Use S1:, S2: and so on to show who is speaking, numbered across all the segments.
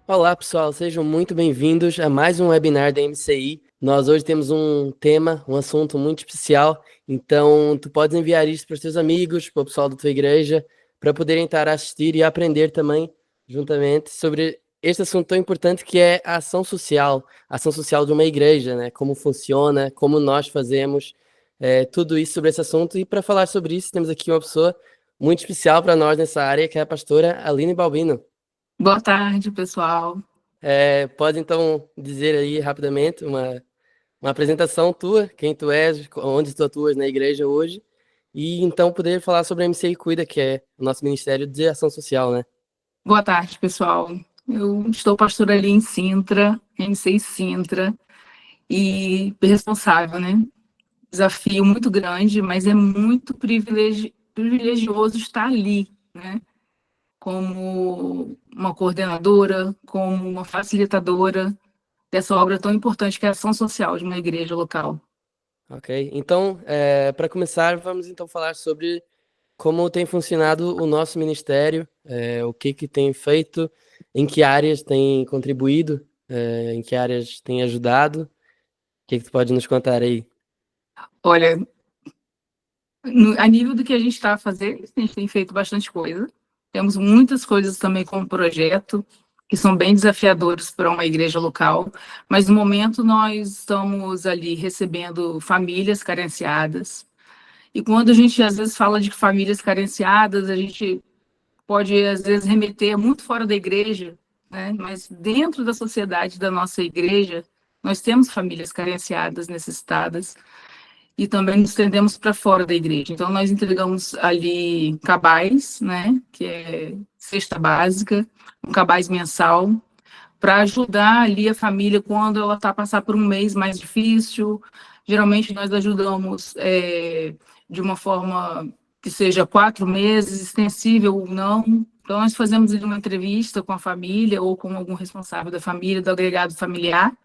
S1: Olá, pessoal, sejam muito bem-vindos a mais um webinar da MCI. Nós hoje temos um tema, um assunto muito especial, então tu podes enviar isto para os teus amigos, para o pessoal da tua igreja, para poderem estar a assistir e aprender também juntamente sobre este assunto tão importante que é a ação social de uma igreja, né? Como funciona, como nós fazemos, tudo isso sobre esse assunto. E para falar sobre isso, temos aqui uma pessoa muito especial para nós nessa área, que é a pastora Aline Balbino.
S2: Boa tarde, pessoal.
S1: Pode então dizer aí rapidamente uma apresentação tua, quem tu és, onde tu atuas na igreja hoje, e então poder falar sobre a MCI Cuida, que é o nosso Ministério de Ação Social, né?
S2: Boa tarde, pessoal. Eu estou pastora ali em Sintra, MC Sintra, e responsável, né? Desafio muito grande, mas é muito privilegioso estar ali, né? Como uma coordenadora, como uma facilitadora dessa obra tão importante que é a ação social de uma igreja local.
S1: Ok? Então, para começar, vamos então falar sobre como tem funcionado o nosso ministério, o que tem feito, em que áreas tem contribuído, em que áreas tem ajudado. O que tu pode nos contar aí?
S2: Olha, a nível do que a gente está fazendo, a gente tem feito bastante coisa. Temos muitas coisas também como projeto, que são bem desafiadores para uma igreja local, mas no momento nós estamos ali recebendo famílias carenciadas. E quando a gente às vezes fala de famílias carenciadas, a gente pode às vezes remeter muito fora da igreja, né? Mas dentro da sociedade da nossa igreja, nós temos famílias carenciadas, necessitadas e também nos estendemos para fora da igreja. Então, nós entregamos ali cabais, né, que é cesta básica, um cabaz mensal, para ajudar ali a família quando ela está passando por um mês mais difícil. Geralmente, nós ajudamos de uma forma que seja 4 meses, extensível ou não. Então, nós fazemos ali uma entrevista com a família ou com algum responsável da família, do agregado familiar,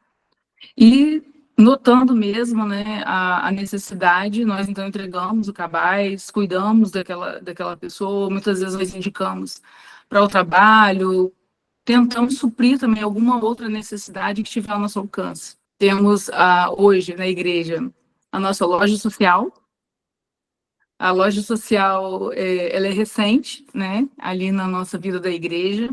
S2: e notando mesmo, né, a necessidade, nós então entregamos o cabaz, cuidamos daquela pessoa, muitas vezes nós indicamos para o trabalho, tentamos suprir também alguma outra necessidade que estiver ao nosso alcance. Temos hoje na igreja a nossa loja social. A loja social ela é recente, né, ali na nossa vida da igreja.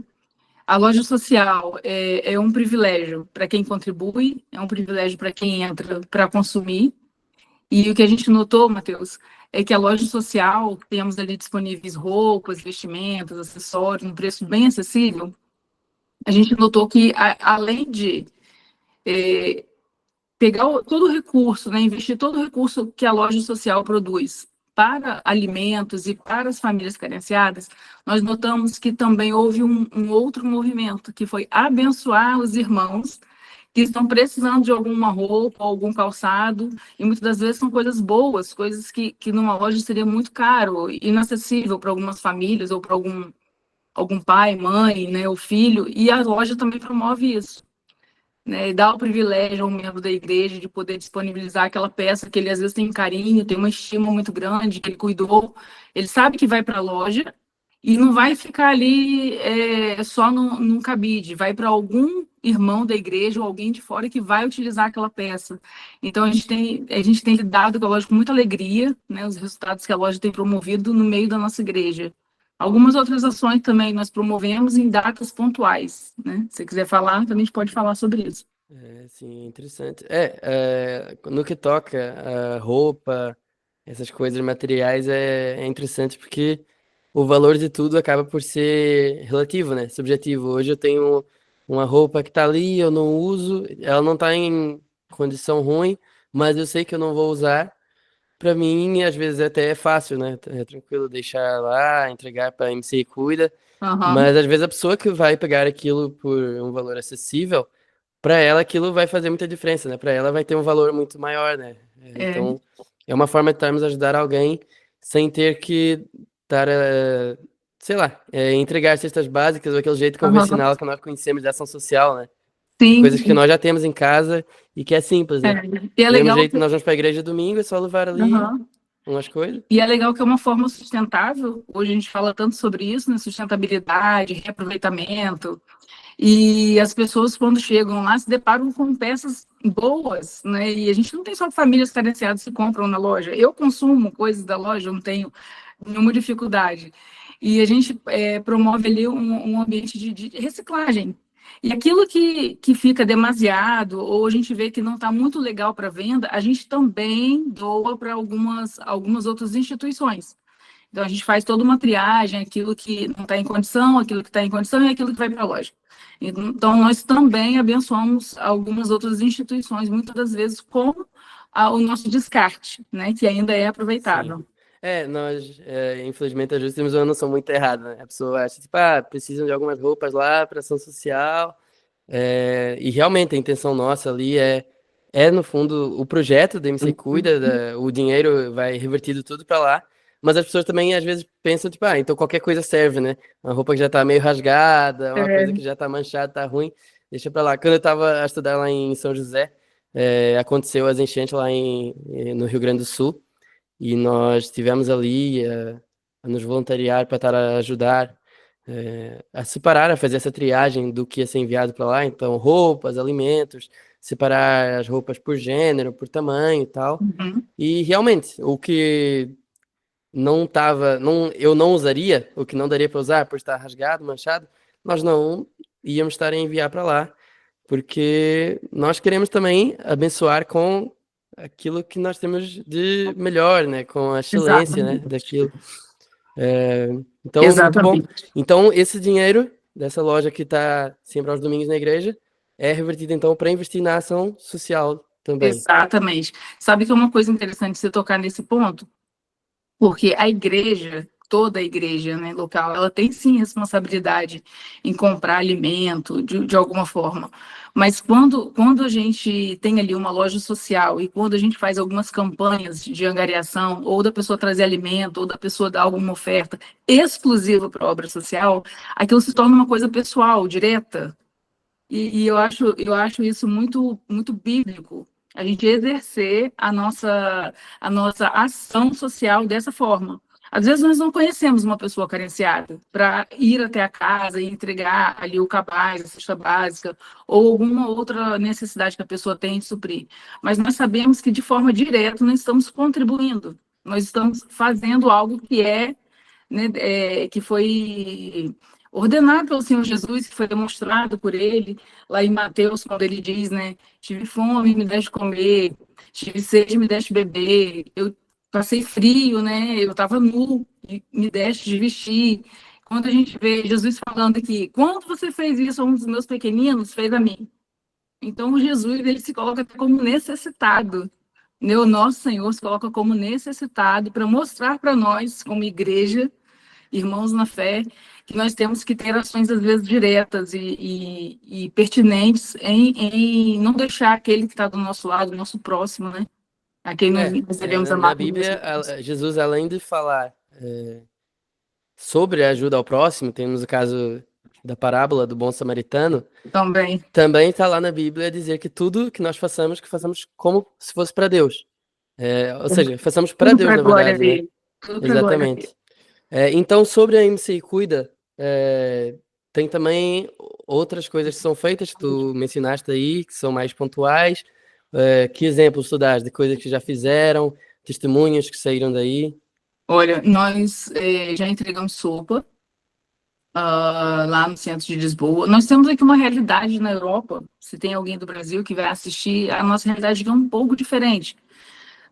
S2: A loja social é um privilégio para quem contribui, é um privilégio para quem entra para consumir. E o que a gente notou, Matheus, é que a loja social, temos ali disponíveis roupas, vestimentas, acessórios, num preço bem acessível. A gente notou que, além de pegar todo o recurso, né, investir todo o recurso que a loja social produz para alimentos e para as famílias carenciadas, nós notamos que também houve um outro movimento, que foi abençoar os irmãos que estão precisando de alguma roupa, algum calçado, e muitas das vezes são coisas boas, coisas que numa loja seria muito caro, inacessível para algumas famílias, ou para algum pai, mãe, né, ou filho, e a loja também promove isso, né, e dá o privilégio a um membro da igreja de poder disponibilizar aquela peça que ele às vezes tem carinho, tem uma estima muito grande, que ele cuidou, ele sabe que vai para a loja e não vai ficar ali só num cabide, vai para algum irmão da igreja ou alguém de fora que vai utilizar aquela peça. Então a gente tem lidado com a loja com muita alegria, né, os resultados que a loja tem promovido no meio da nossa igreja. Algumas outras ações também nós promovemos em datas pontuais, né? Se você quiser falar, também a gente pode falar sobre isso.
S1: Sim, interessante. No que toca a roupa, essas coisas materiais, é interessante porque o valor de tudo acaba por ser relativo, né? Subjetivo. Hoje eu tenho uma roupa que tá ali, eu não uso, ela não tá em condição ruim, mas eu sei que eu não vou usar. Para mim, às vezes até é fácil, né? É tranquilo deixar lá, entregar para a MC Cuida,
S2: Aham,
S1: mas às vezes a pessoa que vai pegar aquilo por um valor acessível, para ela aquilo vai fazer muita diferença, né? Para ela vai ter um valor muito maior, né?
S2: é,
S1: Então, é uma forma de estarmos a ajudar alguém sem ter que estar, sei lá, entregar cestas básicas ou aquele jeito
S2: aham,
S1: convencional que nós conhecemos de ação social, né? De coisas que
S2: sim,
S1: nós já temos em casa e que é simples,
S2: é.
S1: né?
S2: E é
S1: Do mesmo
S2: legal
S1: jeito,
S2: que,
S1: nós vamos para a igreja domingo, é só levar ali
S2: aham.
S1: umas coisas.
S2: E é legal que é uma forma sustentável. Hoje a gente fala tanto sobre isso, né? Sustentabilidade, reaproveitamento. E as pessoas, quando chegam lá, se deparam com peças boas, né? E a gente não tem só famílias carenciadas que compram na loja. Eu consumo coisas da loja, eu não tenho nenhuma dificuldade. E a gente promove ali um ambiente de reciclagem. E aquilo que fica demasiado, ou a gente vê que não está muito legal para venda, a gente também doa para algumas outras instituições. Então, a gente faz toda uma triagem, aquilo que não está em condição, aquilo que está em condição e aquilo que vai para a loja. Então, nós também abençoamos algumas outras instituições, muitas das vezes com o nosso descarte, né, que ainda é aproveitável.
S1: Sim. Nós, infelizmente, às vezes temos uma noção muito errada, né? A pessoa acha, tipo, precisam de algumas roupas lá para ação social, e realmente a intenção nossa ali no fundo, o projeto da MC Cuida, o dinheiro vai revertido tudo para lá, mas as pessoas também às vezes pensam, tipo, então qualquer coisa serve, né? Uma roupa que já tá meio rasgada, uma coisa que já tá manchada, tá ruim, deixa para lá. Quando eu tava a estudar lá em São José, aconteceu as enchentes lá no Rio Grande do Sul, e nós estivemos ali a nos voluntariar para estar a ajudar a separar, a fazer essa triagem do que ia ser enviado para lá. Então, roupas, alimentos, separar as roupas por gênero, por tamanho e tal.
S2: Uhum.
S1: E realmente, o que não tava, eu não usaria, o que não daria para usar por estar rasgado, manchado, nós não íamos estar a enviar para lá, porque nós queremos também abençoar com aquilo que nós temos de melhor, né? Com a excelência, né? Daquilo. Então, muito bom. Então, esse dinheiro dessa loja que está sempre aos domingos na igreja é revertido, então, para investir na ação social também.
S2: Exatamente. Sabe que é uma coisa interessante você tocar nesse ponto? Porque a igreja, toda a igreja, né, local, ela tem sim responsabilidade em comprar alimento de alguma forma. Mas quando a gente tem ali uma loja social e quando a gente faz algumas campanhas de angariação, ou da pessoa trazer alimento, ou da pessoa dar alguma oferta exclusiva para a obra social, aquilo se torna uma coisa pessoal, direta. E eu acho isso muito, muito bíblico, a gente exercer a nossa ação social dessa forma. Às vezes nós não conhecemos uma pessoa carenciada para ir até a casa e entregar ali o cabaz, a cesta básica, ou alguma outra necessidade que a pessoa tem de suprir. Mas nós sabemos que de forma direta nós estamos contribuindo, nós estamos fazendo algo né, que foi ordenado pelo Senhor Jesus, que foi demonstrado por ele, lá em Mateus, quando ele diz, né, tive fome, me deste comer, tive sede, me deste beber, eu passei frio, né, eu estava nu, me deste de vestir. Quando a gente vê Jesus falando aqui, quando você fez isso a um dos meus pequeninos, fez a mim. Então, Jesus, ele se coloca até como necessitado, né? O nosso Senhor se coloca como necessitado para mostrar para nós, como igreja, irmãos na fé, que nós temos que ter ações, às vezes, diretas e pertinentes em não deixar aquele que está do nosso lado, o nosso próximo, né? A quem nós devemos
S1: Na
S2: amar como Deus.
S1: Bíblia, Jesus, além de falar sobre a ajuda ao próximo, temos o caso da parábola do bom samaritano, também está lá na Bíblia dizer que tudo que nós façamos, que façamos como se fosse para Deus. Ou seja, façamos para Deus, na verdade, né? Exatamente. Então, sobre a MC Cuida, tem também outras coisas que são feitas, que tu mencionaste aí, que são mais pontuais. Que exemplos tu dás de coisas que já fizeram, testemunhos que saíram daí?
S2: Olha, nós já entregamos sopa lá no centro de Lisboa. Nós temos aqui uma realidade na Europa, se tem alguém do Brasil que vai assistir, a nossa realidade é um pouco diferente.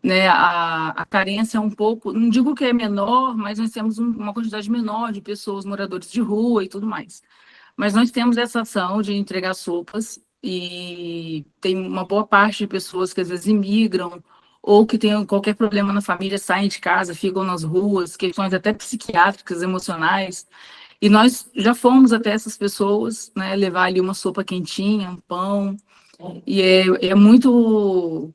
S2: Né, a carência é um pouco, não digo que é menor, mas nós temos uma quantidade menor de pessoas, moradores de rua e tudo mais. Mas nós temos essa ação de entregar sopas e tem uma boa parte de pessoas que às vezes imigram ou que tem qualquer problema na família, saem de casa, ficam nas ruas, questões até psiquiátricas, emocionais. E nós já fomos até essas pessoas, né, levar ali uma sopa quentinha, um pão, e é muito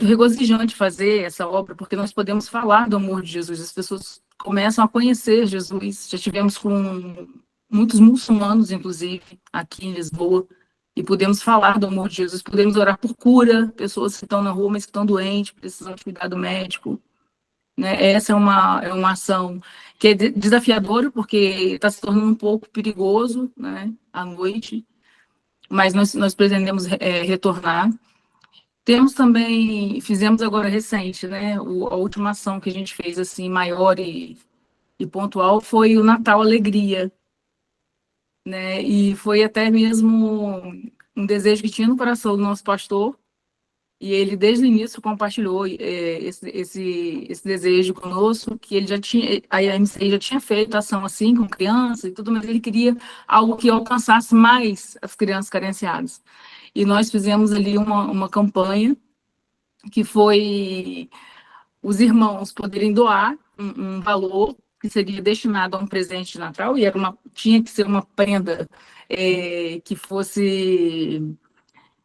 S2: regozijante fazer essa obra, porque nós podemos falar do amor de Jesus, as pessoas começam a conhecer Jesus. Já tivemos com muitos muçulmanos, inclusive, aqui em Lisboa, e podemos falar do amor de Jesus, podemos orar por cura, pessoas que estão na rua, mas que estão doentes, precisam de cuidado médico, né? Essa é uma ação que é desafiadora, porque está se tornando um pouco perigoso, né, à noite, mas nós pretendemos retornar. Temos também, fizemos agora recente, né, a última ação que a gente fez, assim, maior e pontual foi o Natal Alegria, né, e foi até mesmo um desejo que tinha no coração do nosso pastor, e ele, desde o início, compartilhou esse desejo conosco, que ele já tinha, a IMC já tinha feito ação assim com crianças e tudo, mas ele queria algo que alcançasse mais as crianças carenciadas. E nós fizemos ali uma campanha que foi os irmãos poderem doar um valor que seria destinado a um presente de Natal, e tinha que ser uma prenda que fosse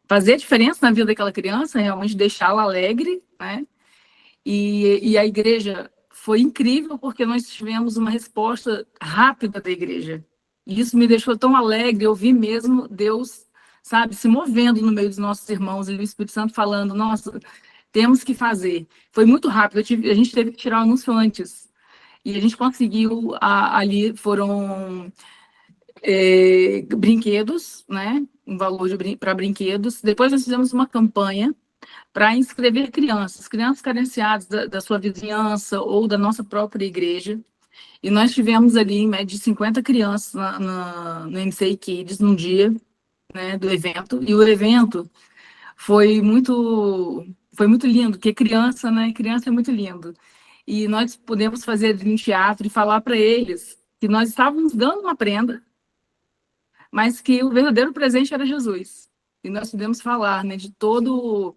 S2: fazer a diferença na vida daquela criança, realmente deixá-la alegre, né? E a igreja foi incrível porque nós tivemos uma resposta rápida da igreja. E isso me deixou tão alegre, eu vi mesmo Deus, sabe, se movendo no meio dos nossos irmãos, e o Espírito Santo falando, nossa, temos que fazer. Foi muito rápido, a gente teve que tirar o anúncio antes. E a gente conseguiu, ali foram brinquedos, né? Um valor para brinquedos. Depois nós fizemos uma campanha para inscrever crianças carenciadas da sua vizinhança ou da nossa própria igreja. E nós tivemos ali, em média, de 50 crianças no MCI Kids, num dia, né, do evento. E o evento foi muito lindo, porque criança, né? Criança é muito lindo. E nós pudemos fazer um teatro e falar para eles que nós estávamos dando uma prenda, mas que o verdadeiro presente era Jesus. E nós pudemos falar, né, de todo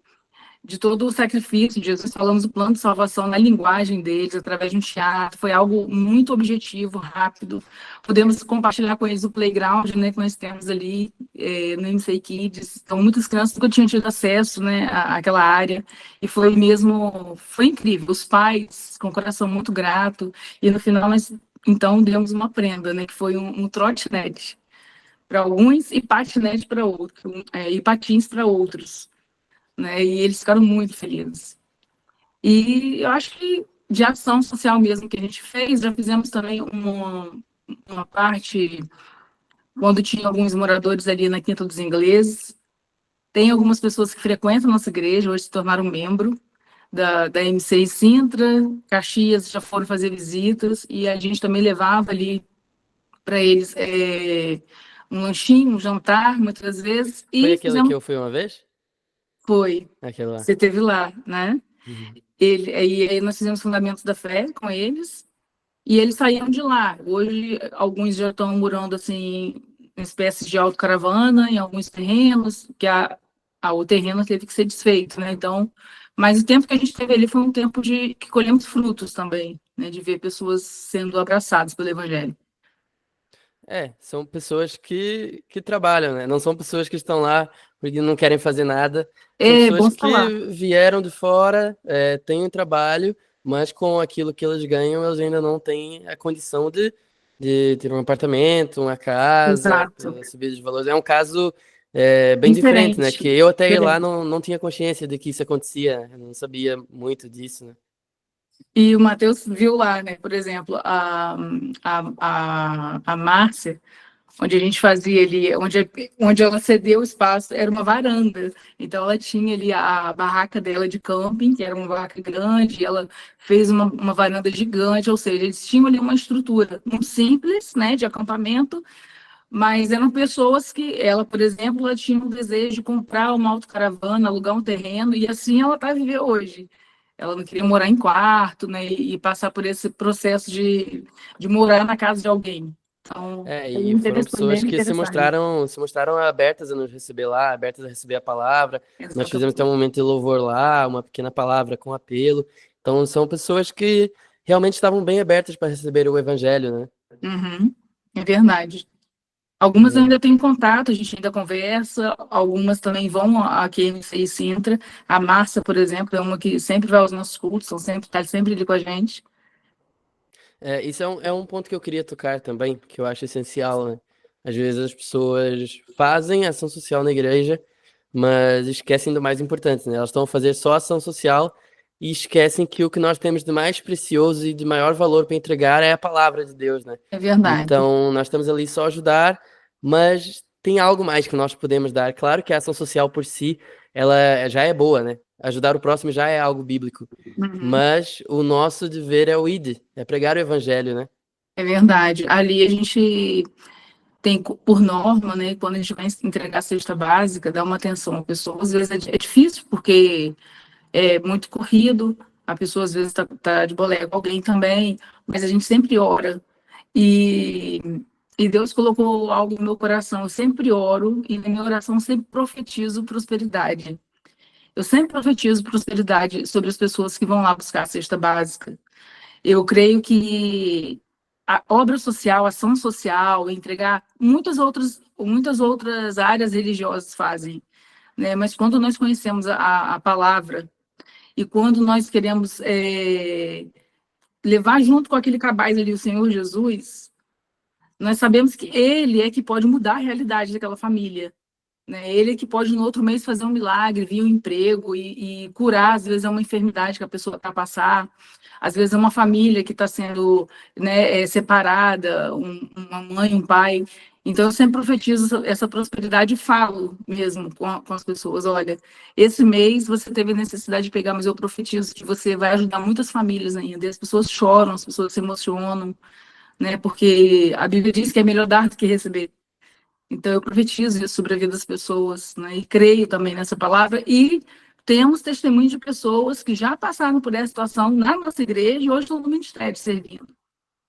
S2: o sacrifício de Jesus, falamos do plano de salvação na linguagem deles, através de um teatro, foi algo muito objetivo, rápido. Podemos compartilhar com eles o playground, né, que nós temos ali no MCI Kids. Então, muitas crianças nunca tinham tido acesso, né, àquela área, e foi incrível. Os pais, com o coração muito grato, e no final nós, então, demos uma prenda, né, que foi um trotinete para alguns e patinete para outros, e patins para outros, né? E eles ficaram muito felizes. E eu acho que de ação social mesmo que a gente fez, já fizemos também uma parte quando tinha alguns moradores ali na Quinta dos Ingleses. Tem algumas pessoas que frequentam a nossa igreja, hoje se tornaram membro da MCI Sintra, Caxias já foram fazer visitas, e a gente também levava ali para eles um lanchinho, um jantar, muitas vezes,
S1: Foi
S2: e
S1: aquele que
S2: fizemos,
S1: eu fui uma vez?
S2: foi,
S1: Aquele lá.
S2: você teve lá, né?
S1: Uhum.
S2: Aí nós fizemos Fundamentos da Fé com eles, e eles saíram de lá. Hoje, alguns já estão morando, assim, em espécies de autocaravana, em alguns terrenos, que o terreno teve que ser desfeito, né? Então, mas o tempo que a gente teve ali foi um tempo que colhemos frutos também, né? De ver pessoas sendo abraçadas pelo Evangelho.
S1: São pessoas que trabalham, né? Não são pessoas que estão lá porque não querem fazer nada. São
S2: É
S1: pessoas
S2: bom falar.
S1: que vieram de fora, têm um trabalho, mas com aquilo que eles ganham, eles ainda não têm a condição de ter um apartamento, uma casa,
S2: Exato.
S1: pela subida de valores. É um caso bem diferente, né?
S2: Diferente.
S1: Que eu até ir lá
S2: Diferente.
S1: não tinha consciência de que isso acontecia, eu não sabia muito disso, né?
S2: E o Matheus viu lá, né? Por exemplo, a Márcia, onde a gente fazia ali, onde ela cedeu o espaço, era uma varanda. Então, ela tinha ali a barraca dela de camping, que era uma barraca grande, e ela fez uma varanda gigante, ou seja, eles tinham ali uma estrutura muito simples, né, de acampamento, mas eram pessoas que, ela, por exemplo, ela tinha um desejo de comprar uma autocaravana, alugar um terreno, e assim ela está vivendo hoje. Ela não queria morar em quarto, né, e passar por esse processo de morar na casa de alguém. Então,
S1: E foram
S2: foi
S1: pessoas
S2: bem
S1: que
S2: interessante.
S1: se mostraram abertas a nos receber lá, abertas a receber a palavra. Nós fizemos até um
S2: Exatamente.
S1: momento de louvor lá, uma pequena palavra com apelo. Então, são pessoas que realmente estavam bem abertas para receber o evangelho, né?
S2: Uhum, é verdade. Algumas eu
S1: É.
S2: ainda tenho contato, a gente ainda conversa, algumas também vão aqui em Sintra. A Márcia, por exemplo, é uma que sempre vai aos nossos cultos, está sempre ali com a gente.
S1: Isso é um ponto que eu queria tocar também, que eu acho essencial, né? Às vezes as pessoas fazem ação social na igreja, mas esquecem do mais importante, né? Elas estão a fazer só ação social e esquecem que o que nós temos de mais precioso e de maior valor para entregar é a palavra de Deus, né?
S2: É verdade.
S1: Então, nós estamos ali só ajudar, mas tem algo mais que nós podemos dar. Claro que a ação social por si, ela já é boa, né? Ajudar o próximo já é algo bíblico,
S2: Uhum.
S1: mas o nosso dever é o id, é pregar o evangelho, né?
S2: É verdade. Ali a gente tem, por norma, né, quando a gente vai entregar a cesta básica, dar uma atenção à pessoa. Às vezes é difícil, porque é muito corrido, a pessoa às vezes está de bolé com alguém também, mas a gente sempre ora. E, e Deus colocou algo no meu coração. Eu sempre oro e na minha oração sempre profetizo prosperidade. Eu sempre profetizo prosperidade sobre as pessoas que vão lá buscar a cesta básica. Eu creio que a obra social, a ação social, entregar muitas outras áreas religiosas fazem, né? Mas quando nós conhecemos a palavra e quando nós queremos levar junto com aquele cabaz ali o Senhor Jesus, nós sabemos que Ele é que pode mudar a realidade daquela família, né? Ele é que pode no outro mês fazer um milagre, vir um emprego e curar, às vezes é uma enfermidade que a pessoa está a passar, às vezes é uma família que está sendo, né, separada, uma mãe, um pai. Então, eu sempre profetizo essa prosperidade e falo mesmo com as pessoas, olha, esse mês você teve a necessidade de pegar, mas eu profetizo que você vai ajudar muitas famílias ainda. E as pessoas choram, as pessoas se emocionam, né, porque a Bíblia diz que é melhor dar do que receber. Então, eu profetizo isso sobre a vida das pessoas, né? E creio também nessa palavra. E temos testemunho de pessoas que já passaram por essa situação na nossa igreja e hoje estão no ministério servindo.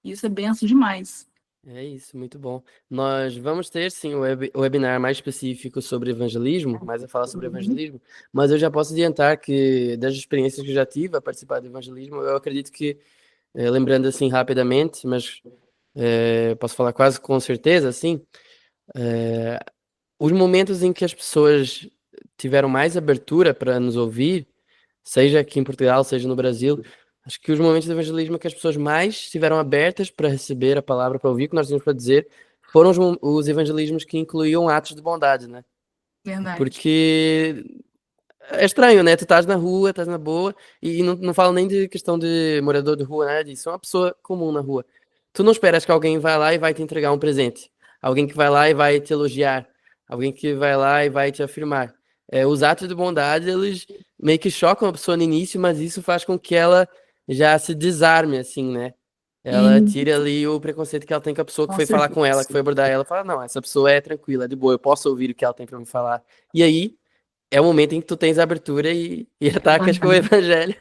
S2: Isso é benção demais.
S1: É isso, muito bom. Nós vamos ter, sim, o webinar mais específico sobre evangelismo, mais a falar sobre
S2: Uhum.
S1: evangelismo, mas eu já posso adiantar que, das experiências que eu já tive a participar do evangelismo, eu acredito que, lembrando assim rapidamente, mas posso falar quase com certeza, assim, os momentos em que as pessoas tiveram mais abertura para nos ouvir, seja aqui em Portugal, seja no Brasil, acho que os momentos de evangelismo que as pessoas mais estiveram abertas para receber a palavra, para ouvir o que nós tínhamos para dizer, foram os evangelismos que incluíam atos de bondade, né?
S2: Verdade.
S1: Porque é estranho, né? Tu estás na rua, estás na boa, e não falo nem de questão de morador de rua, nada disso. É uma pessoa comum na rua. Tu não esperas que alguém vai lá e vai te entregar um presente. Alguém que vai lá e vai te elogiar. Alguém que vai lá e vai te afirmar. Os atos de bondade, eles meio que chocam a pessoa no início, mas isso faz com que ela já se desarme, assim, né? Ela
S2: E,
S1: tira ali o preconceito que ela tem com a pessoa que
S2: com
S1: foi falar com ela,
S2: certeza.
S1: que foi abordar ela, fala, não, essa pessoa é tranquila, é de boa, eu posso ouvir o que ela tem para me falar. E aí, é o momento em que tu tens abertura e atacas com o evangelho.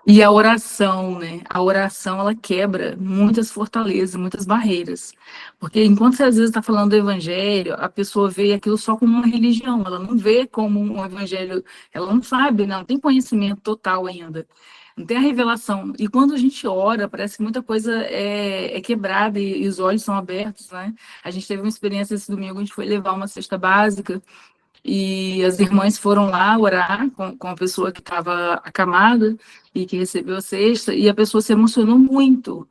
S2: E a oração, né? A oração, ela quebra muitas fortalezas, muitas barreiras. Porque enquanto você às vezes está falando do evangelho, a pessoa vê aquilo só como uma religião, ela não vê como um evangelho, ela não sabe, não tem conhecimento total ainda. Não tem a revelação. E quando a gente ora, parece que muita coisa é quebrada e os olhos são abertos, né? A gente teve uma experiência esse domingo, a gente foi levar uma cesta básica e as irmãs foram lá orar com a pessoa que estava acamada e que recebeu a cesta, e a pessoa se emocionou muito.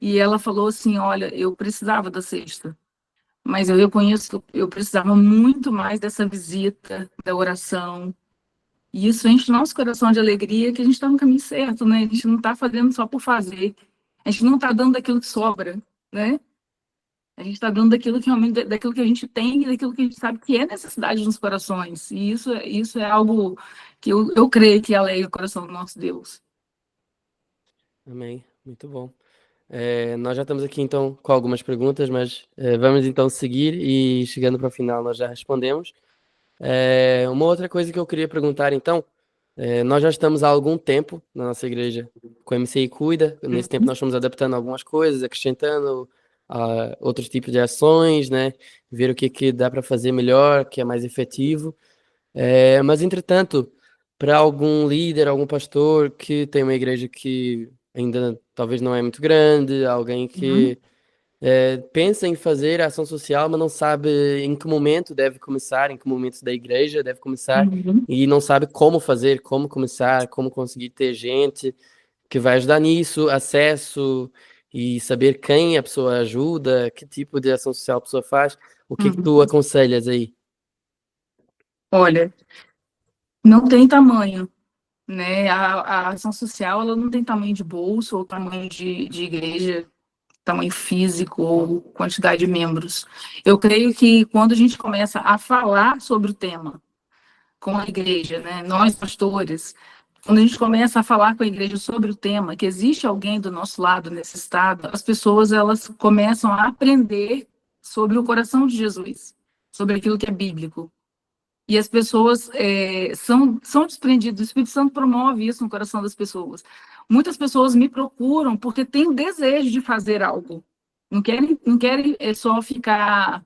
S2: E ela falou assim: olha, eu precisava da cesta, mas eu reconheço que eu precisava muito mais dessa visita, da oração. E isso enche o nosso coração de alegria que a gente está no caminho certo, né? A gente não está fazendo só por fazer, a gente não está dando daquilo que sobra, né? A gente está dando daquilo que realmente, daquilo que a gente tem e daquilo que a gente sabe que é necessidade nos corações. E isso é algo que eu creio que alegra o coração do nosso Deus.
S1: Amém, muito bom. Nós já estamos aqui então com algumas perguntas, mas vamos então seguir e chegando para o final nós já respondemos. Uma outra coisa que eu queria perguntar então, nós já estamos há algum tempo na nossa igreja com a MCI Cuida, nesse tempo nós fomos adaptando algumas coisas, acrescentando outros tipos de ações, né? Ver o que que dá para fazer melhor, que é mais efetivo. Mas, entretanto, para algum líder, algum pastor que tem uma igreja que ainda talvez não é muito grande, alguém
S2: Uhum,
S1: que pensa em fazer ação social, mas não sabe em que momento deve começar, em que momento da igreja deve começar,
S2: uhum,
S1: e não sabe como fazer, como começar, como conseguir ter gente que vai ajudar nisso, acesso e saber quem a pessoa ajuda, que tipo de ação social a pessoa faz, o que que tu
S2: uhum.
S1: aconselhas aí?
S2: Olha, não tem tamanho. né? A ação social, ela não tem tamanho de bolso ou tamanho de igreja, tamanho físico ou quantidade de membros. Eu creio que quando a gente começa a falar sobre o tema com a igreja, né, nós pastores, quando a gente começa a falar com a igreja sobre o tema, que existe alguém do nosso lado nesse estado, as pessoas elas começam a aprender sobre o coração de Jesus, sobre aquilo que é bíblico. E as pessoas são desprendidas, o Espírito Santo promove isso no coração das pessoas. Muitas pessoas me procuram porque têm o desejo de fazer algo. Não querem só ficar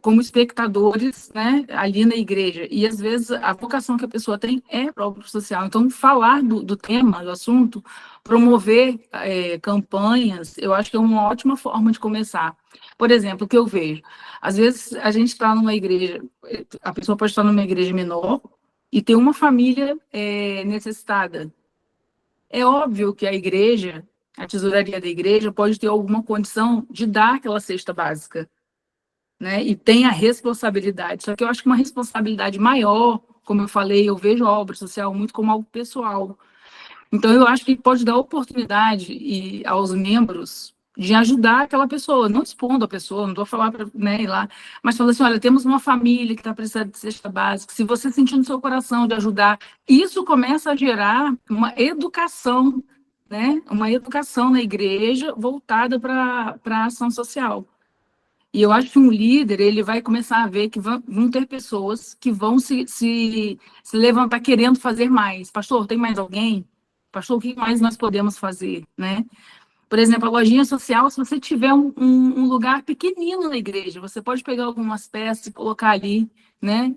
S2: como espectadores, né, ali na igreja. E às vezes a vocação que a pessoa tem é para o social. Então, falar do tema, do assunto, promover campanhas, eu acho que é uma ótima forma de começar. Por exemplo, o que eu vejo, às vezes a gente está numa igreja, a pessoa pode estar numa igreja menor e ter uma família necessitada. É óbvio que a igreja, a tesouraria da igreja, pode ter alguma condição de dar aquela cesta básica, né? E tem a responsabilidade. Só que eu acho que uma responsabilidade maior, como eu falei, eu vejo a obra social muito como algo pessoal. Então, eu acho que pode dar oportunidade aos membros de ajudar aquela pessoa, não expondo a pessoa, não estou falando para, né, ir lá, mas falando assim, olha, temos uma família que está precisando de cesta básica, se você sentir no seu coração de ajudar, isso começa a gerar uma educação, né, uma educação na igreja voltada para a ação social. E eu acho que um líder, ele vai começar a ver que vão ter pessoas que vão se levantar querendo fazer mais. Pastor, tem mais alguém? Pastor, o que mais nós podemos fazer, né? Por exemplo, a lojinha social, se você tiver um lugar pequenino na igreja, você pode pegar algumas peças e colocar ali, né?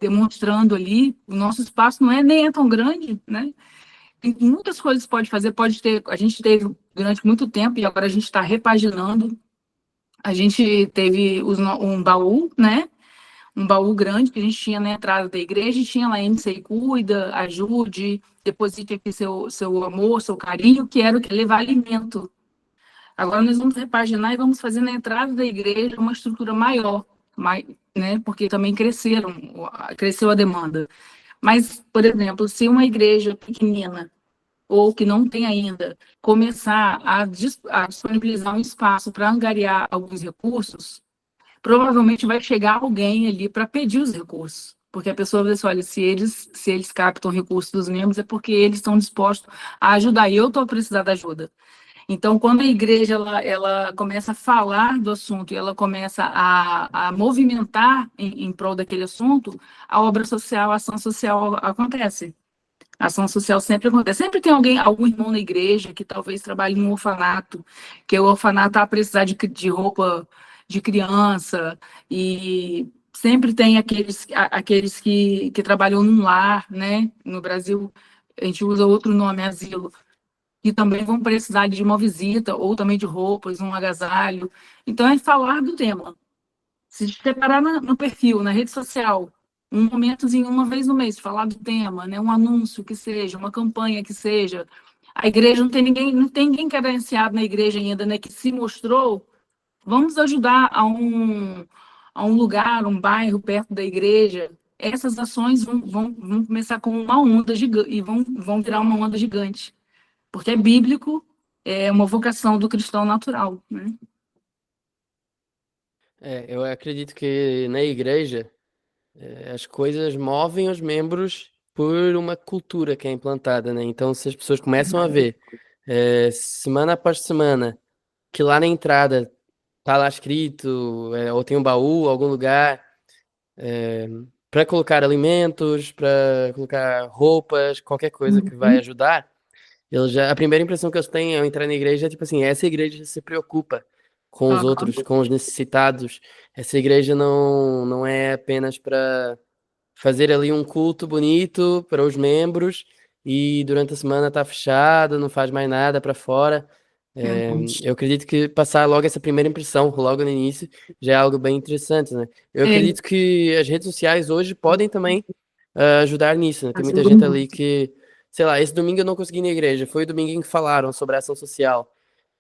S2: Demonstrando ali, o nosso espaço nem é tão grande, né? Tem muitas coisas que pode fazer, pode ter, a gente teve durante muito tempo e agora a gente está repaginando. A gente teve um baú, né? Um baú grande que a gente tinha na entrada da igreja, e tinha lá MC Cuida, Ajude, deposite aqui seu amor, seu carinho, que era o que? Levar alimento. Agora nós vamos repaginar e vamos fazer na entrada da igreja uma estrutura maior, né? Porque também cresceu a demanda. Mas, por exemplo, se uma igreja pequenina ou que não tem ainda, começar a disponibilizar um espaço para angariar alguns recursos, provavelmente vai chegar alguém ali para pedir os recursos. Porque a pessoa vai dizer assim, olha, se eles captam recursos dos membros, é porque eles estão dispostos a ajudar, e eu estou precisando de ajuda. Então, quando a igreja ela começa a falar do assunto e ela começa a movimentar em prol daquele assunto, a obra social, a ação social acontece. A ação social sempre acontece. Sempre tem algum irmão na igreja que talvez trabalhe em um orfanato, que o orfanato está a precisar de roupa de criança, e sempre tem aqueles que trabalham num lar, né? No Brasil, a gente usa outro nome, asilo, que também vão precisar de uma visita, ou também de roupas, um agasalho. Então, é falar do tema. Se separar no perfil, na rede social, um momentozinho, uma vez no mês, falar do tema, né? Um anúncio que seja, uma campanha que seja. A igreja não tem ninguém credenciado na igreja ainda, né? Que se mostrou. Vamos ajudar a um lugar, um bairro perto da igreja. Essas ações vão começar com uma onda gigante e vão virar uma onda gigante. Porque é bíblico, é uma vocação do cristão natural, né?
S1: Eu acredito que na igreja as coisas movem os membros por uma cultura que é implantada, né? Então, se as pessoas começam a ver semana após semana que lá na entrada tá lá escrito, ou tem um baú, algum lugar, para colocar alimentos, para colocar roupas, qualquer coisa que vai
S2: Uhum.
S1: ajudar, a primeira impressão que eu tenho ao entrar na igreja é tipo assim, essa igreja se preocupa com os
S2: Aham.
S1: outros, com os necessitados. Essa igreja não é apenas para fazer ali um culto bonito para os membros e durante a semana tá fechada, não faz mais nada para fora.
S2: Verdade.
S1: Eu acredito que passar logo essa primeira impressão, logo no início, já é algo bem interessante, né? Eu
S2: É,
S1: acredito que as redes sociais hoje podem também ajudar nisso, né? Tem muita
S2: ajuda
S1: gente ali
S2: muito.
S1: que, sei lá, esse domingo eu não consegui ir na igreja, foi o domingo em que falaram sobre a ação social,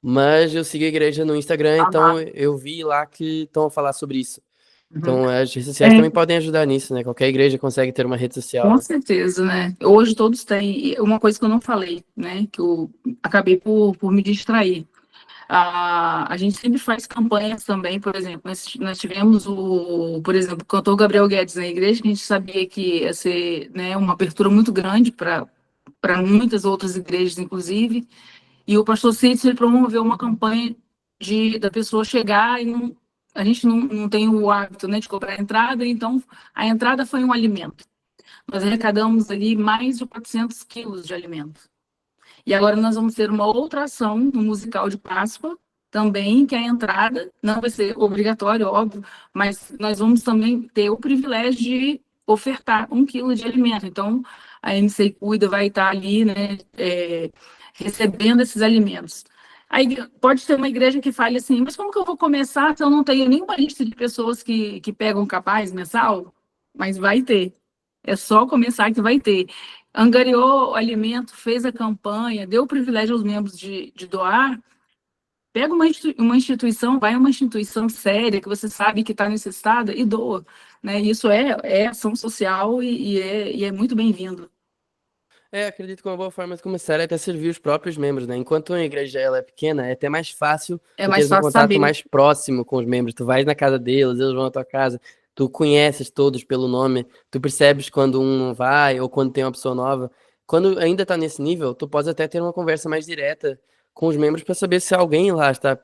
S1: mas eu sigo a igreja no Instagram, então
S2: Aham.
S1: eu vi lá que estão a falar sobre isso.
S2: Uhum.
S1: Então, as redes sociais
S2: É,
S1: também podem ajudar nisso, né? Qualquer igreja consegue ter uma rede social,
S2: com
S1: né?
S2: certeza, né? Hoje todos têm. E uma coisa que eu não falei, né? Que eu acabei por me distrair. A gente sempre faz campanhas também, por exemplo, nós tivemos por exemplo, o cantor Gabriel Guedes na igreja, que a gente sabia que ia ser, né, uma abertura muito grande para muitas outras igrejas, inclusive, e o pastor Cícero ele promoveu uma campanha da pessoa chegar e a gente não tem o hábito, né, de comprar a entrada, então a entrada foi um alimento. Nós arrecadamos ali mais de 400 quilos de alimento. E agora nós vamos ter uma outra ação no musical de Páscoa, também, que a entrada não vai ser obrigatória, óbvio, mas nós vamos também ter o privilégio de ofertar 1 quilo de alimento. Então, a MC Cuida vai estar ali, né, recebendo esses alimentos. Aí pode ter uma igreja que fale assim, mas como que eu vou começar se eu não tenho nenhuma lista de pessoas que pegam capaz mensal? Mas vai ter. É só começar que vai ter. Angariou o alimento, fez a campanha, deu o privilégio aos membros de doar. Pega uma instituição, vai a uma instituição séria, que você sabe que está necessitada, e doa. Né? Isso é ação social e é muito bem-vindo.
S1: Acredito que uma boa forma de começar é até servir os próprios membros, né? Enquanto a igreja ela é pequena, é até mais fácil
S2: É
S1: tu
S2: mais
S1: teres um
S2: fácil
S1: contato
S2: saber.
S1: mais próximo com os membros. Tu vais na casa deles, eles vão à tua casa, tu conheces todos pelo nome, tu percebes quando um não vai ou quando tem uma pessoa nova. Quando ainda tá nesse nível, tu podes até ter uma conversa mais direta com os membros para saber se alguém lá está a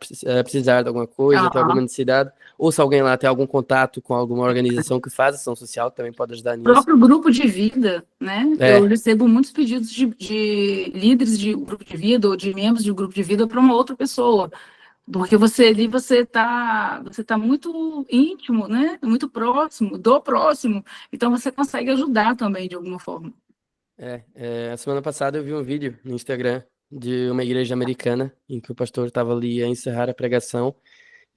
S1: precisar de alguma coisa, tem alguma
S2: Aham.
S1: necessidade, ou se alguém lá tem algum contato com alguma organização que faz ação social, que também pode ajudar nisso.
S2: Próprio grupo de vida, né? Eu
S1: É,
S2: recebo muitos pedidos de líderes de grupo de vida ou de membros de grupo de vida para uma outra pessoa. Porque você ali, você tá muito íntimo, né? Muito próximo, do próximo. Então você consegue ajudar também de alguma forma.
S1: A semana passada eu vi um vídeo no Instagram de uma igreja americana em que o pastor estava ali a encerrar a pregação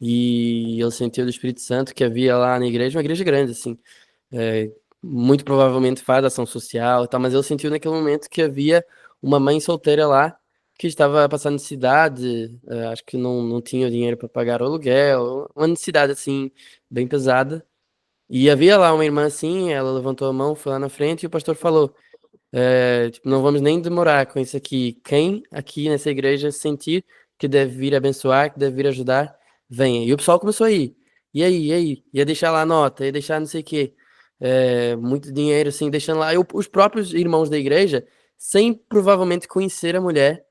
S1: e ele sentiu do Espírito Santo que havia lá na igreja, uma igreja grande, assim, é, muito provavelmente faz ação social e tal, mas ele sentiu naquele momento que havia uma mãe solteira lá que estava passando necessidade, acho que não tinha dinheiro para pagar o aluguel, uma necessidade assim, bem pesada. E havia lá uma irmã assim, ela levantou a mão, foi lá na frente e o pastor falou. Tipo, não vamos nem demorar com isso aqui. Quem aqui nessa igreja sentir que deve vir abençoar, que deve vir ajudar, venha. E o pessoal começou a ir. E aí, e aí? Ia deixar lá a nota, ia deixar não sei o quê. Muito dinheiro, assim, deixando lá. E os próprios irmãos da igreja, sem provavelmente conhecer a mulher,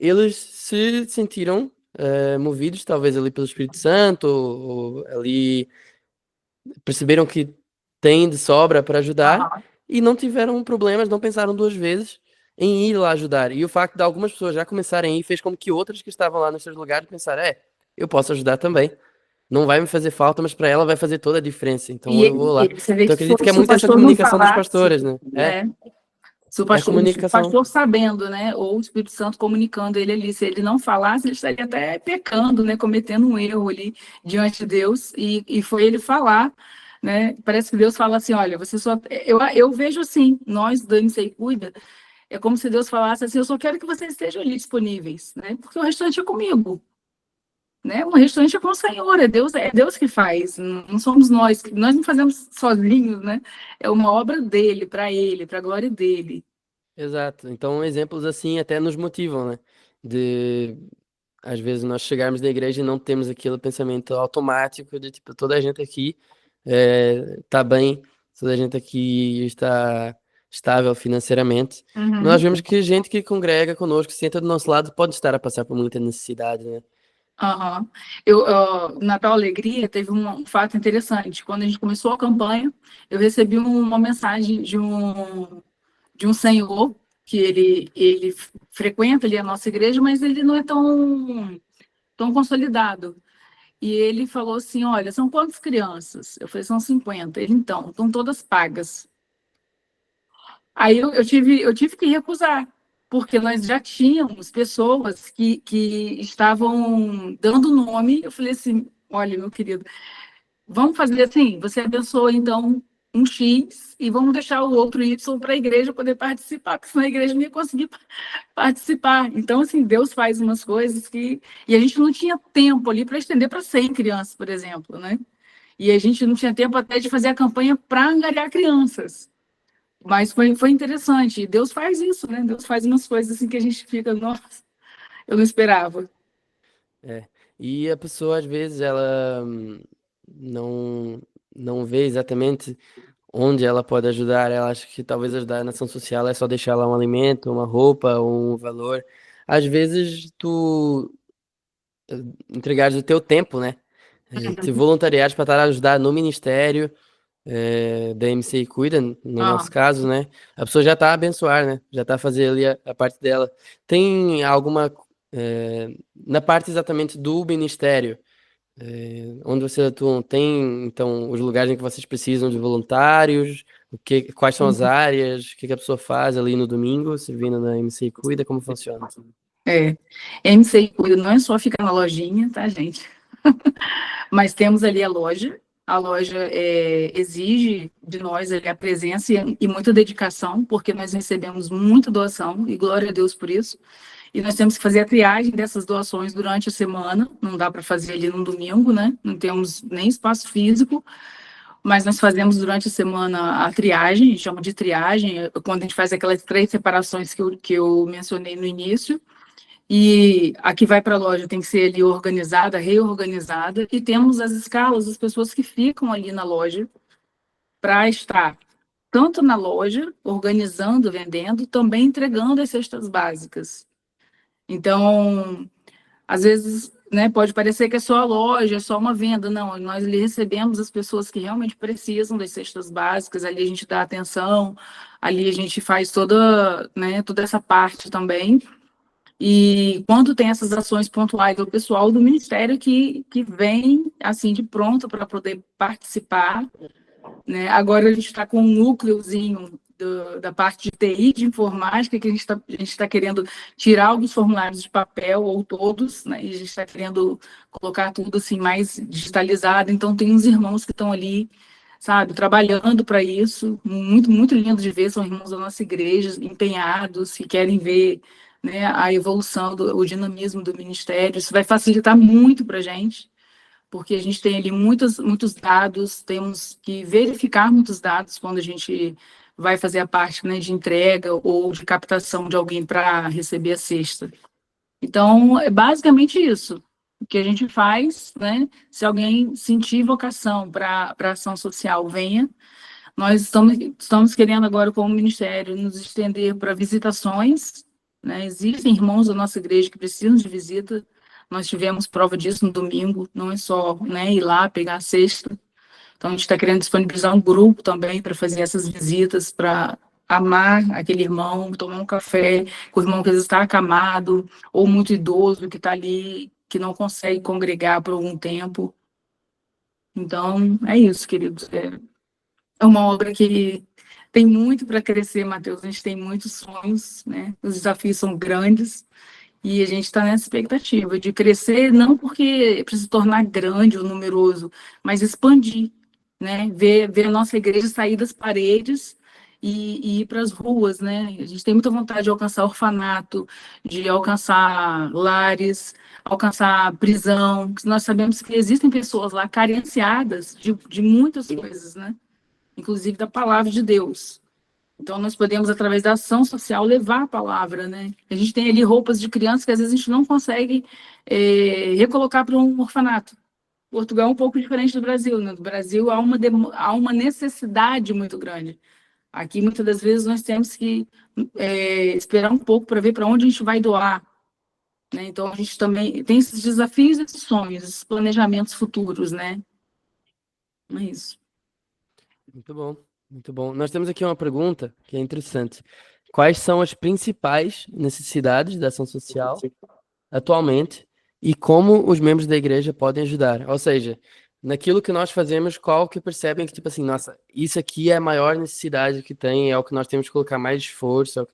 S1: eles se sentiram movidos, talvez ali pelo Espírito Santo, ou ali perceberam que tem de sobra para ajudar
S2: Aham.
S1: e não tiveram problemas, não pensaram duas vezes em ir lá ajudar. E o facto de algumas pessoas já começarem a ir fez com que outras que estavam lá nos seus lugares pensaram, eu posso ajudar também. Não vai me fazer falta, mas para ela vai fazer toda a diferença. Então eu vou lá.
S2: Você vê
S1: Então
S2: que
S1: eu acredito que é
S2: se o
S1: muito essa
S2: pastor não
S1: comunicação dos
S2: falasse,
S1: pastores, né?
S2: né? Se
S1: É a
S2: o
S1: comunicação.
S2: pastor sabendo, né, ou o Espírito Santo comunicando ele ali, se ele não falasse, ele estaria até pecando, né, cometendo um erro ali diante de Deus, e foi ele falar, né, parece que Deus fala assim, olha, você só, eu vejo assim, nós do MC Cuida, é como se Deus falasse assim, eu só quero que vocês estejam ali disponíveis, né, porque o restante é comigo, né, o restante é com o Senhor, é Deus que faz, não somos nós não fazemos sozinhos, né, é uma obra dele, para a glória dele.
S1: Exato. Então exemplos assim até nos motivam, né? De às vezes nós chegarmos na igreja e não temos aquele pensamento automático de tipo, toda a gente aqui tá bem, toda a gente aqui está estável financeiramente. Nós
S2: Uhum.
S1: vemos que gente que congrega conosco, que senta do nosso lado, pode estar a passar por muita necessidade, né?
S2: Aham. Natal Alegria teve um fato interessante. Quando a gente começou a campanha, eu recebi uma mensagem de um senhor que ele frequenta ali a nossa igreja, mas ele não é tão consolidado. E ele falou assim: Olha, são quantas crianças? Eu falei: São 50. Ele, então, estão todas pagas. Aí eu tive que recusar, porque nós já tínhamos pessoas que estavam dando nome. Eu falei assim: olha, meu querido, vamos fazer assim: você abençoa então um X e vamos deixar o outro Y para a igreja poder participar, porque senão a igreja não ia conseguir participar. Então, assim, Deus faz umas coisas que. E a gente não tinha tempo ali para estender para 100 crianças, por exemplo, né? E a gente não tinha tempo até de fazer a campanha para angariar crianças. Mas foi interessante. E Deus faz isso, né? Deus faz umas coisas assim que a gente fica, nossa, eu não esperava.
S1: É. E a pessoa, às vezes, ela não, não vê exatamente onde ela pode ajudar. Ela acha que talvez ajudar na ação social é só deixar lá um alimento, uma roupa, um valor. Às vezes, tu entregares o teu tempo, né? Te voluntariares para estar a ajudar no ministério da MCI Cuida, no
S2: Ah,
S1: nosso caso, né? A pessoa já está a abençoar, né? Já está a fazer ali a parte dela. Tem alguma, na parte exatamente do ministério, onde você atua, tem, então, os lugares em que vocês precisam de voluntários, quais são as áreas, o que a pessoa faz ali no domingo, servindo na MCI Cuida, como funciona?
S2: é. MCI Cuida não é só ficar na lojinha, tá, gente? Mas temos ali a loja. A loja exige de nós ali a presença e muita dedicação, porque nós recebemos muita doação, e glória a Deus por isso. E nós temos que fazer a triagem dessas doações durante a semana, não dá para fazer ali no domingo, né? Não temos nem espaço físico, mas nós fazemos durante a semana a triagem, a gente chama de triagem, quando a gente faz aquelas 3 separações que eu mencionei no início. E a que vai para a loja tem que ser ali organizada, reorganizada, e temos as escalas das pessoas que ficam ali na loja para estar tanto na loja, organizando, vendendo, também entregando as cestas básicas. Então, às vezes, né, pode parecer que é só a loja, é só uma venda. Não, nós ali recebemos as pessoas que realmente precisam das cestas básicas, ali a gente dá atenção, ali a gente faz toda, né, toda essa parte também. E quando tem essas ações pontuais, é o pessoal do Ministério que vem, assim, de pronto para poder participar, né? Agora a gente está com um núcleozinho da parte de TI, de informática, que a gente tá querendo tirar alguns formulários de papel, ou todos, né? E a gente está querendo colocar tudo assim mais digitalizado. Então, tem uns irmãos que estão ali, sabe, trabalhando para isso. Muito, muito lindo de ver, são irmãos da nossa igreja, empenhados, que querem ver, né, a evolução, o dinamismo do ministério. Isso vai facilitar muito para a gente, porque a gente tem ali muitos dados, temos que verificar muitos dados quando a gente vai fazer a parte, né, de entrega ou de captação de alguém para receber a cesta. Então, é basicamente isso. O que a gente faz, né? Se alguém sentir vocação para ação social, venha. Nós estamos querendo agora, como ministério, nos estender para visitações, né? Existem irmãos da nossa igreja que precisam de visita. Nós tivemos prova disso no domingo, não é só, né, ir lá pegar a cesta. Então, a gente está querendo disponibilizar um grupo também para fazer essas visitas, para amar aquele irmão, tomar um café com o irmão que às vezes está acamado, ou muito idoso, que está ali, que não consegue congregar por algum tempo. Então, é isso, queridos. É uma obra que tem muito para crescer, Matheus. A gente tem muitos sonhos, né? Os desafios são grandes e a gente está nessa expectativa de crescer, não porque precisa se tornar grande ou numeroso, mas expandir, né? Ver a nossa igreja sair das paredes e ir para as ruas, né? A gente tem muita vontade de alcançar orfanato, de alcançar lares, alcançar prisão, porque nós sabemos que existem pessoas lá carenciadas de muitas coisas, né? Inclusive da palavra de Deus. Então, nós podemos, através da ação social, levar a palavra, né? A gente tem ali roupas de crianças que às vezes a gente não consegue recolocar para um orfanato. Portugal é um pouco diferente do Brasil, né? No Brasil há uma necessidade muito grande. Aqui, muitas das vezes, nós temos que esperar um pouco para ver para onde a gente vai doar, né? Então, a gente também tem esses desafios, esses sonhos, esses planejamentos futuros, né? É isso.
S1: Muito bom, muito bom. Nós temos aqui uma pergunta que é interessante. Quais são as principais necessidades da ação social atualmente e como os membros da igreja podem ajudar? Ou seja, naquilo que nós fazemos, qual que percebem que, tipo assim, nossa, isso aqui é a maior necessidade que tem, é o que nós temos que colocar mais esforço,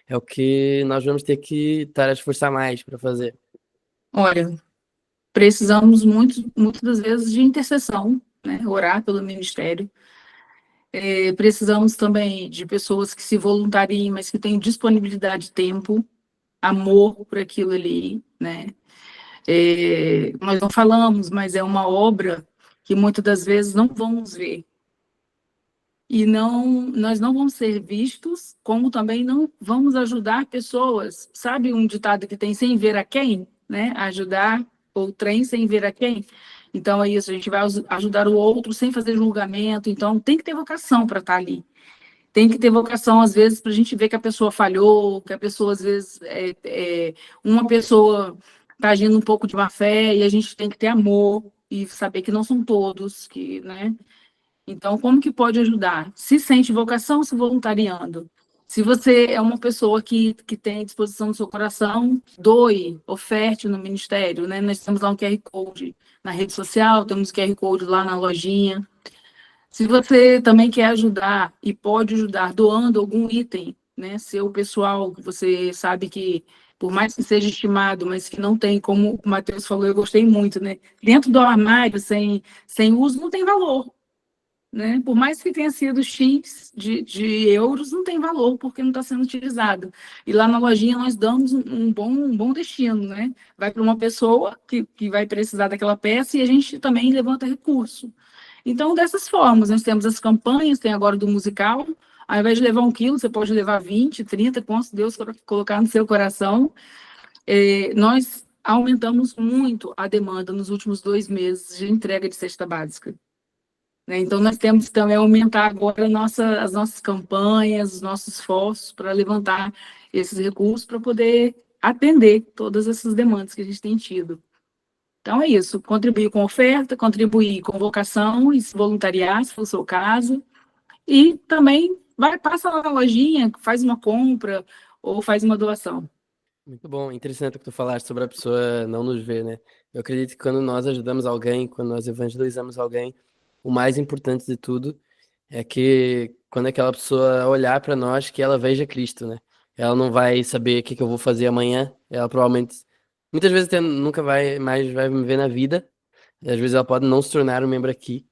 S1: é o que nós vamos ter que estar a esforçar mais para fazer.
S2: Olha, precisamos muitas das vezes de intercessão, né? Orar pelo ministério. Precisamos também de pessoas que se voluntariem, mas que tenham disponibilidade de tempo, amor por aquilo ali, né? Nós não falamos, mas é uma obra que muitas das vezes não vão nos ver. E nós não vamos ser vistos, como também não vamos ajudar pessoas. Sabe um ditado que tem sem ver a quem, né? Ajudar o trem sem ver a quem. Então é isso, a gente vai ajudar o outro sem fazer julgamento. Então tem que ter vocação para estar ali. Tem que ter vocação, às vezes, para a gente ver que a pessoa falhou, que a pessoa, às vezes, uma pessoa está agindo um pouco de má fé, e a gente tem que ter amor e saber que não são todos, que, né? Então, como que pode ajudar? Se sente vocação, se voluntariando. Se você é uma pessoa que tem disposição no seu coração, doe, oferte no ministério, né? Nós temos lá um QR Code na rede social, temos QR Code lá na lojinha. Se você também quer ajudar e pode ajudar doando algum item, né? Seu pessoal, que você sabe que, por mais que seja estimado, mas que não tem, como o Matheus falou, eu gostei muito, né? Dentro do armário, sem uso, não tem valor, né? Por mais que tenha sido X de euros, não tem valor, porque não está sendo utilizado. E lá na lojinha nós damos um bom destino, né? Vai para uma pessoa que vai precisar daquela peça e a gente também levanta recurso. Então, dessas formas, nós temos as campanhas, tem agora do musical, ao invés de levar 1 quilo, você pode levar 20, 30, quantos Deus colocar no seu coração. Nós aumentamos muito a demanda nos últimos 2 meses de entrega de cesta básica, né? Então, nós temos também aumentar agora as nossas campanhas, os nossos esforços para levantar esses recursos para poder atender todas essas demandas que a gente tem tido. Então, é isso, contribuir com oferta, contribuir com vocação e se voluntariar, se for o seu caso, e também passa lá na lojinha, faz uma compra ou faz uma doação.
S1: Muito bom, interessante o que tu falaste sobre a pessoa não nos ver, né? Eu acredito que quando nós ajudamos alguém, quando nós evangelizamos alguém, o mais importante de tudo é que quando aquela pessoa olhar para nós, que ela veja Cristo, né? Ela não vai saber o que que eu vou fazer amanhã, ela provavelmente, muitas vezes até nunca vai me ver na vida, e às vezes ela pode não se tornar um membro aqui,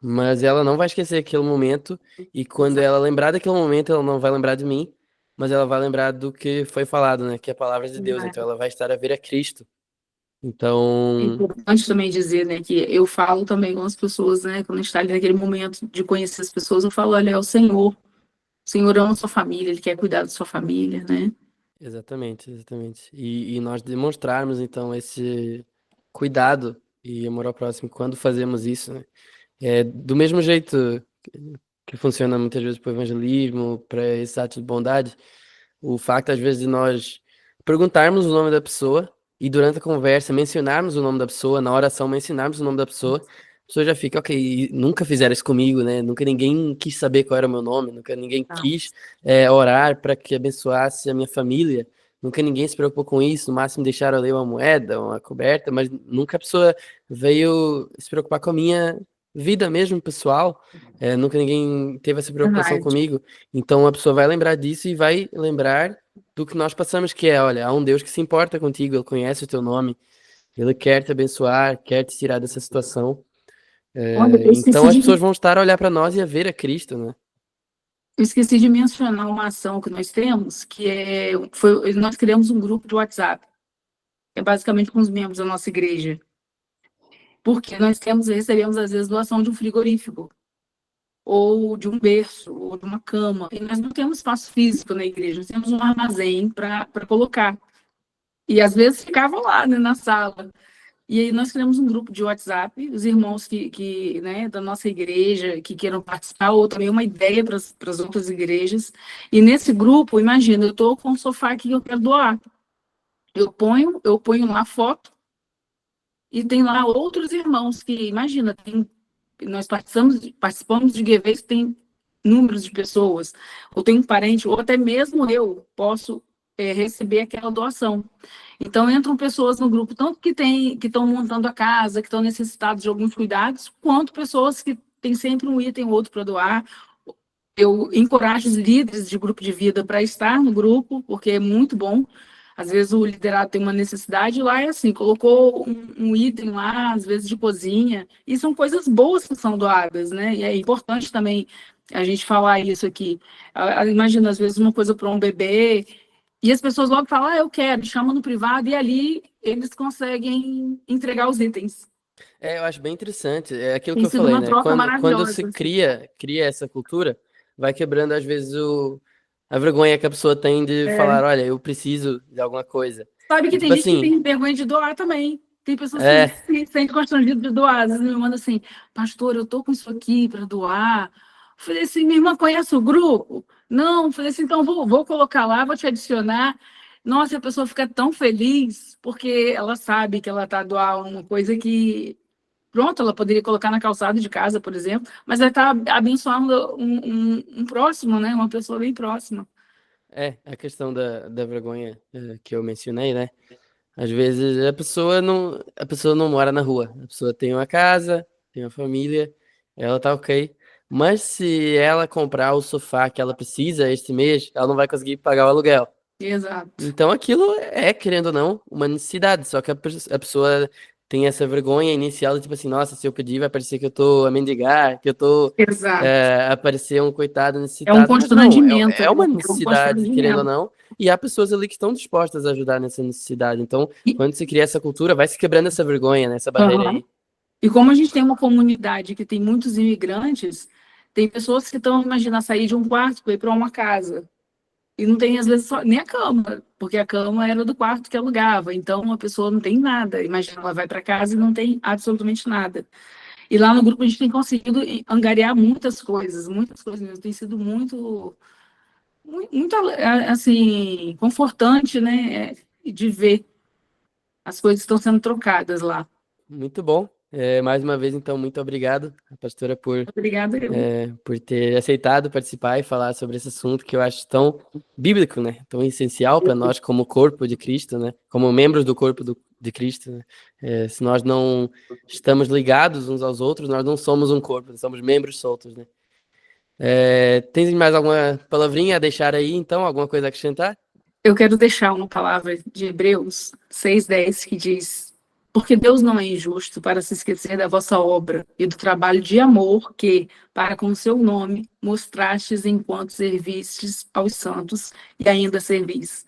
S1: mas ela não vai esquecer aquele momento, e quando ela lembrar daquele momento, ela não vai lembrar de mim, mas ela vai lembrar do que foi falado, né? Que é a palavra de Deus, então ela vai estar a ver a Cristo.
S2: É
S1: Então,
S2: importante também dizer, né, que eu falo também com as pessoas, né, quando a gente está ali naquele momento de conhecer as pessoas, eu falo, olha, é o Senhor. O Senhor ama a sua família, Ele quer cuidar da sua família, né?
S1: exatamente, exatamente. E nós demonstrarmos, então, esse cuidado e amor ao próximo quando fazemos isso, né? É, do mesmo jeito que funciona muitas vezes para o evangelismo, para esses atos de bondade, o facto, às vezes, de nós perguntarmos o nome da pessoa e durante a conversa mencionarmos o nome da pessoa, na oração mencionarmos o nome da pessoa, a pessoa já fica, ok, nunca fizeram isso comigo, né? Nunca ninguém quis saber qual era o meu nome, nunca ninguém quis orar para que abençoasse a minha família, nunca ninguém se preocupou com isso, no máximo deixaram ali uma moeda, uma coberta, mas nunca a pessoa veio se preocupar com a minha vida mesmo, pessoal. Nunca ninguém teve essa preocupação
S2: Verdade.
S1: comigo. Então a pessoa vai lembrar disso e vai lembrar do que nós passamos, que é, olha, há um Deus que se importa contigo, Ele conhece o teu nome, Ele quer te abençoar, quer te tirar dessa situação.
S2: Olha, eu
S1: Então
S2: esqueci
S1: as
S2: de,
S1: pessoas vão estar a olhar para nós e a ver a Cristo, né?
S2: eu esqueci de mencionar uma ação que nós temos, nós criamos um grupo de WhatsApp, é basicamente com os membros da nossa igreja, porque recebemos às vezes doação de um frigorífico, ou de um berço, ou de uma cama, e nós não temos espaço físico na igreja, nós temos um armazém para colocar. E às vezes ficava lá, né, na sala. E aí nós criamos um grupo de WhatsApp, os irmãos né, da nossa igreja que queiram participar, ou também uma ideia para as outras igrejas. E nesse grupo, imagina, eu estou com um sofá aqui que eu quero doar. Eu ponho lá foto e tem lá outros irmãos que, imagina, nós participamos de giveaways que tem números de pessoas, ou tem um parente, ou até mesmo eu posso receber aquela doação. Então, entram pessoas no grupo, tanto que estão montando a casa, que estão necessitados de alguns cuidados, quanto pessoas que têm sempre um item ou outro para doar. Eu encorajo os líderes de grupo de vida para estar no grupo, porque é muito bom. Às vezes o liderado tem uma necessidade, lá é assim, colocou um item lá, às vezes de cozinha, e são coisas boas que são doadas, né? E é importante também a gente falar isso aqui. Imagina, às vezes, uma coisa para um bebê, e as pessoas logo falam, eu quero, chamam no privado, e ali eles conseguem entregar os itens.
S1: Eu acho bem interessante. É aquilo que
S2: Tem
S1: eu
S2: sido
S1: falei,
S2: uma
S1: né?
S2: troca
S1: Quando se
S2: maravilhosa, assim.
S1: cria essa cultura, vai quebrando às vezes a vergonha que a pessoa tem de
S2: É.
S1: falar, olha, eu preciso de alguma coisa.
S2: Sabe
S1: E
S2: que
S1: tipo
S2: tem gente que
S1: assim,
S2: tem vergonha de doar também. Tem pessoas que
S1: é,
S2: se sentem constrangidas de doar. Às vezes me mandam assim, pastor, eu tô com isso aqui para doar. Eu falei assim, minha irmã conhece o grupo? Não, eu falei assim, então vou colocar lá, vou te adicionar. Nossa, a pessoa fica tão feliz porque ela sabe que ela está a doar uma coisa que, pronto, ela poderia colocar na calçada de casa, por exemplo, mas ela está abençoando um próximo, né? Uma pessoa bem próxima.
S1: a questão da vergonha que eu mencionei, né? Às vezes a pessoa não mora na rua. A pessoa tem uma casa, tem uma família, ela tá ok. Mas se ela comprar o sofá que ela precisa este mês, ela não vai conseguir pagar o aluguel.
S2: Exato.
S1: Então aquilo é, querendo ou não, uma necessidade. Só que a pessoa tem essa vergonha inicial de tipo assim, nossa, se eu pedir vai parecer que eu tô a mendigar, que eu tô
S2: Exato.
S1: a parecer um coitado
S2: É um
S1: necessitado. Mas não,
S2: constrangimento,
S1: é
S2: né?
S1: uma
S2: É um
S1: necessidade, querendo ou
S2: constrangimento.
S1: não. E há pessoas ali que estão dispostas a ajudar nessa necessidade. Então,
S2: E,
S1: quando se cria essa cultura, vai se quebrando essa vergonha, né, essa barreira
S2: aham.
S1: aí.
S2: E como a gente tem uma comunidade que tem muitos imigrantes, tem pessoas que estão, imagina, sair de um quarto para ir para uma casa. E não tem, às vezes, nem a cama, porque a cama era do quarto que alugava. Então, a pessoa não tem nada. Imagina, ela vai para casa e não tem absolutamente nada. E lá no grupo a gente tem conseguido angariar muitas coisas mesmo. Tem sido muito, assim, confortante, né, de ver as coisas que estão sendo trocadas lá.
S1: Muito bom. Mais uma vez, então, muito obrigado, pastora,
S2: Obrigada, eu.
S1: por ter aceitado participar e falar sobre esse assunto que eu acho tão bíblico, né? Tão essencial para nós como corpo de Cristo, né? Como membros do corpo de Cristo, né? Se nós não estamos ligados uns aos outros, nós não somos um corpo, nós somos membros soltos, né? Tens mais alguma palavrinha a deixar aí, então? Alguma coisa a acrescentar?
S2: Eu quero deixar uma palavra de Hebreus 6:10 que diz: Porque Deus não é injusto para se esquecer da vossa obra e do trabalho de amor que, para com o seu nome, mostrastes enquanto servistes aos santos e ainda servis.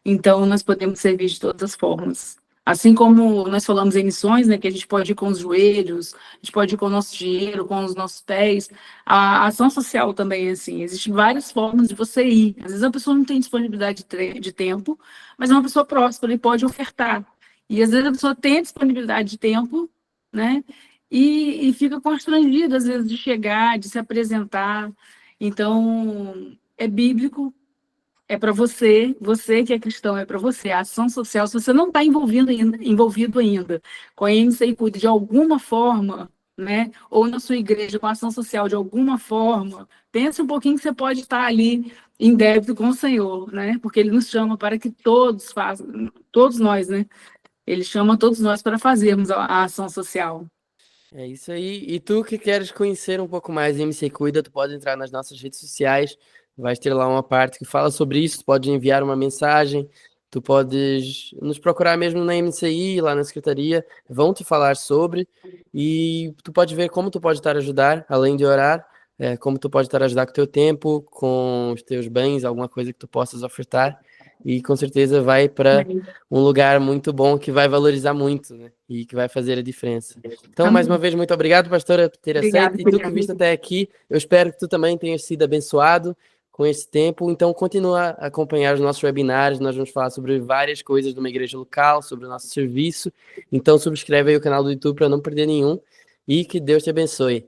S2: Então, nós podemos servir de todas as formas. Assim como nós falamos em missões, né, que a gente pode ir com os joelhos, a gente pode ir com o nosso dinheiro, com os nossos pés. A ação social também é assim. Existem várias formas de você ir. Às vezes a pessoa não tem disponibilidade de tempo, mas é uma pessoa próspera e pode ofertar. E às vezes a pessoa tem a disponibilidade de tempo, né, e fica constrangida, às vezes, de chegar, de se apresentar. Então, é bíblico, é para você, você que é cristão, é para você. A ação social, se você não está envolvido ainda com a MC e Cuide de alguma forma, né, ou na sua igreja com a ação social de alguma forma, pense um pouquinho que você pode estar ali em débito com o Senhor, né, porque Ele nos chama para que todos façam, todos nós, né, Ele chama todos nós para fazermos a ação social.
S1: É isso aí. E tu que queres conhecer um pouco mais de MC Cuida, tu pode entrar nas nossas redes sociais, vais ter lá uma parte que fala sobre isso, tu pode enviar uma mensagem, tu podes nos procurar mesmo na MCI, lá na secretaria, vão te falar sobre, e tu pode ver como tu pode estar a ajudar, além de orar, como tu pode estar a ajudar com o teu tempo, com os teus bens, alguma coisa que tu possas ofertar, e com certeza vai para um lugar muito bom que vai valorizar muito, né? E que vai fazer a diferença. Então, mais uma
S2: Amém.
S1: vez, muito obrigado, pastora, por ter aceito.
S2: Obrigada,
S1: E tu que viste
S2: obrigada.
S1: até aqui, eu espero que tu também tenhas sido abençoado com esse tempo. Então, continua a acompanhar os nossos webinários. Nós vamos falar sobre várias coisas de uma igreja local, sobre o nosso serviço. Então, subscreve aí o canal do YouTube para não perder nenhum. E que Deus te abençoe.